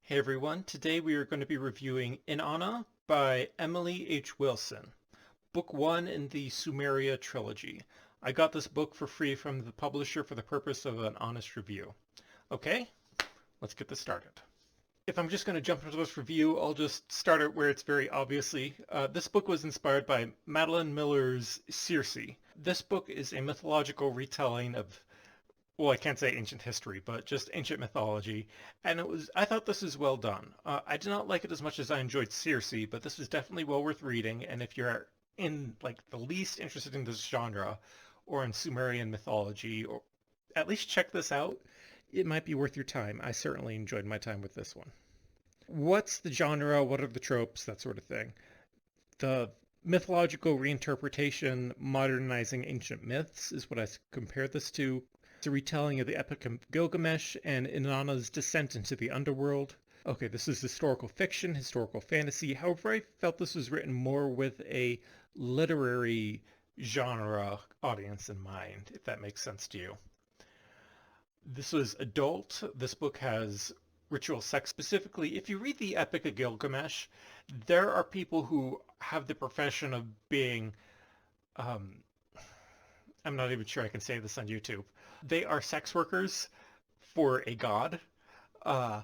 Hey everyone, today we are going to be reviewing Inanna by Emily H. Wilson, book one in the Sumeria trilogy. I got this book for free from the publisher for the purpose of an honest review. Okay, let's get this started. If I'm just going to jump into this review, I'll just start it where it's very obviously. This book was inspired by Madeline Miller's Circe. This book is a mythological retelling of, well, I can't say ancient history, but just ancient mythology. And I thought this was well done. I did not like it as much as I enjoyed Circe, but this was definitely well worth reading. And if you're in like the least interested in this genre or in Sumerian mythology, or at least check this out, it might be worth your time. I certainly enjoyed my time with this one. What's the genre? What are the tropes? That sort of thing. The mythological reinterpretation, modernizing ancient myths is what I compared this to. It's a retelling of the Epic of Gilgamesh and Inanna's descent into the underworld. Okay, this is historical fiction, historical fantasy. However, I felt this was written more with a literary genre audience in mind, if that makes sense to you. This was adult. This book has ritual sex. Specifically, if you read the Epic of Gilgamesh, there are people who have the profession of being, um, I'm not even sure I can say this on YouTube. They are sex workers for a god. Uh,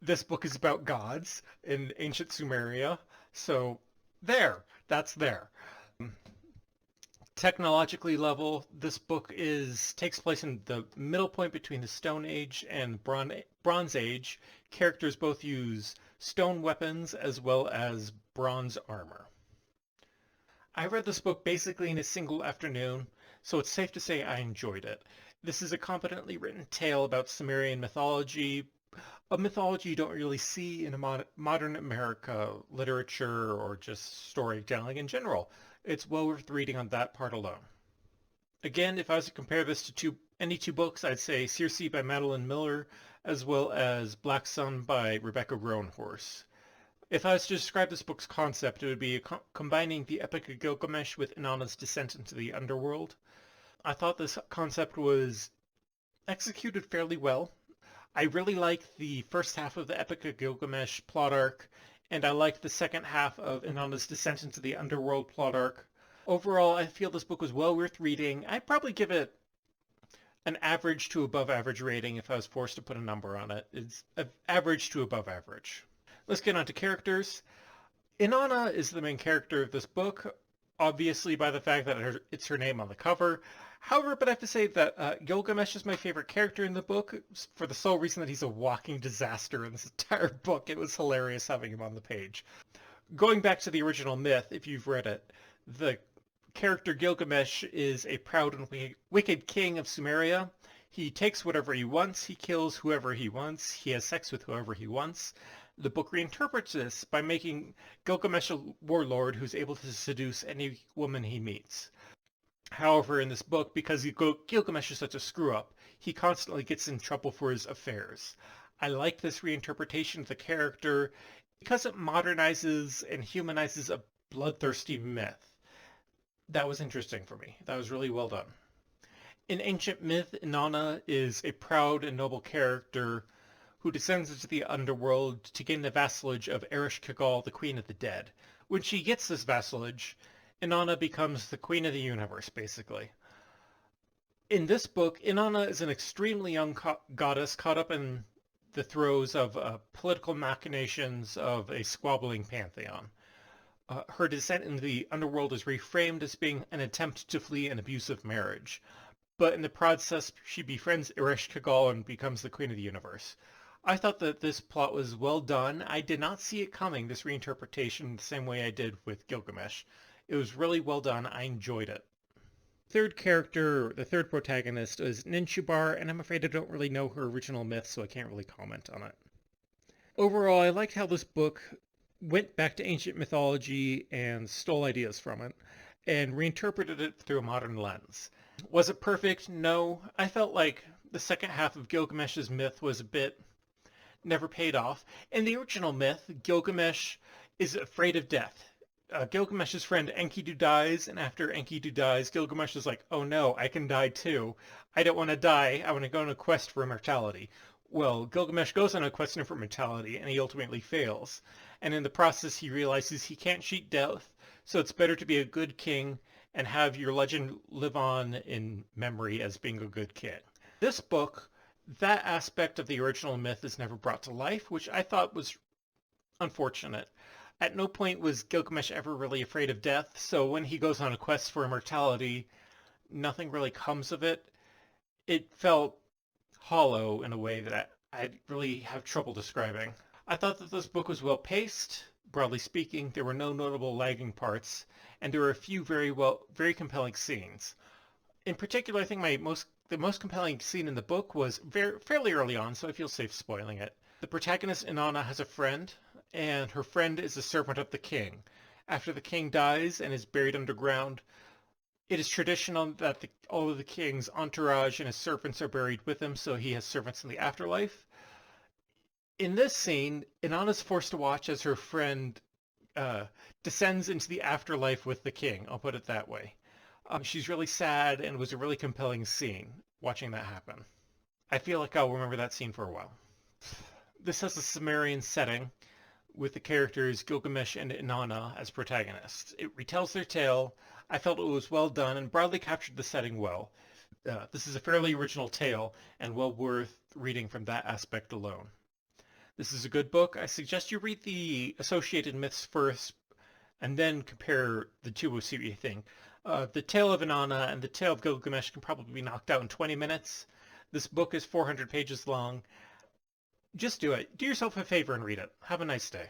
this book is about gods in ancient Sumeria. So that's there. Technologically level, this book takes place in the middle point between the Stone Age and Bronze Age. Characters both use stone weapons as well as bronze armor. I read this book basically in a single afternoon, so it's safe to say I enjoyed it. This is a competently written tale about Sumerian mythology, a mythology you don't really see in a modern America literature or just storytelling in general. It's well worth reading on that part alone. Again, if I was to compare this to any two books, I'd say Circe by Madeline Miller as well as Black Sun by Rebecca Roanhorse. If I was to describe this book's concept, it would be combining the Epic of Gilgamesh with Inanna's descent into the underworld. I thought this concept was executed fairly well. I really liked the first half of the Epic of Gilgamesh plot arc, and I liked the second half of Inanna's descent into the underworld plot arc. Overall, I feel this book was well worth reading. I'd probably give it an average to above average rating if I was forced to put a number on it. It's average to above average. Let's get on to characters. Inanna is the main character of this book, obviously by the fact that it's her name on the cover. However, but I have to say that Gilgamesh is my favorite character in the book for the sole reason that he's a walking disaster in this entire book. It was hilarious having him on the page. Going back to the original myth, if you've read it, the character Gilgamesh is a proud and wicked king of Sumeria. He takes whatever he wants, he kills whoever he wants, he has sex with whoever he wants. The book reinterprets this by making Gilgamesh a warlord who's able to seduce any woman he meets. However, in this book, because Gilgamesh is such a screw-up, he constantly gets in trouble for his affairs. I like this reinterpretation of the character because it modernizes and humanizes a bloodthirsty myth. That was interesting for me. That was really well done. In ancient myth, Inanna is a proud and noble character who descends into the underworld to gain the vassalage of Ereshkigal, the Queen of the Dead. When she gets this vassalage, Inanna becomes the Queen of the Universe, basically. In this book, Inanna is an extremely young goddess caught up in the throes of political machinations of a squabbling pantheon. Her descent into the underworld is reframed as being an attempt to flee an abusive marriage. But in the process, she befriends Ereshkigal and becomes the Queen of the Universe. I thought that this plot was well done. I did not see it coming, this reinterpretation, the same way I did with Gilgamesh. It was really well done. I enjoyed it. Third character, the third protagonist, is Ninshubar, and I'm afraid I don't really know her original myth, so I can't really comment on it. Overall, I liked how this book went back to ancient mythology and stole ideas from it, and reinterpreted it through a modern lens. Was it perfect? No. I felt like the second half of Gilgamesh's myth was a bit never paid off. In the original myth, Gilgamesh is afraid of death. Gilgamesh's friend Enkidu dies, and after Enkidu dies, Gilgamesh is like, oh no, I can die too. I don't want to die. I want to go on a quest for immortality. Well, Gilgamesh goes on a quest for immortality, and he ultimately fails. And in the process, he realizes he can't cheat death, so it's better to be a good king and have your legend live on in memory as being a good king. This book, that aspect of the original myth is never brought to life, which I thought was unfortunate. At no point was Gilgamesh ever really afraid of death, so when he goes on a quest for immortality, nothing really comes of it. It felt hollow in a way that I really have trouble describing. I thought that this book was well paced. Broadly speaking, there were no notable lagging parts, and there were a few very compelling scenes. In particular, I think the most compelling scene in the book was fairly early on, so I feel safe spoiling it. The protagonist Inanna has a friend, and her friend is a servant of the king. After the king dies and is buried underground, it is traditional that all of the king's entourage and his servants are buried with him, so he has servants in the afterlife. In this scene, Inanna's forced to watch as her friend uh, descends into the afterlife with the king. I'll put it that way. She's really sad, and it was a really compelling scene watching that happen. I feel like I'll remember that scene for a while. This has a Sumerian setting with the characters Gilgamesh and Inanna as protagonists. It retells their tale. I felt it was well done and broadly captured the setting well. This is a fairly original tale and well worth reading from that aspect alone. This is a good book. I suggest you read the associated myths first and then compare the two and see what you think. The Tale of Inanna and the Tale of Gilgamesh can probably be knocked out in 20 minutes. This book is 400 pages long. Just do it. Do yourself a favor and read it. Have a nice day.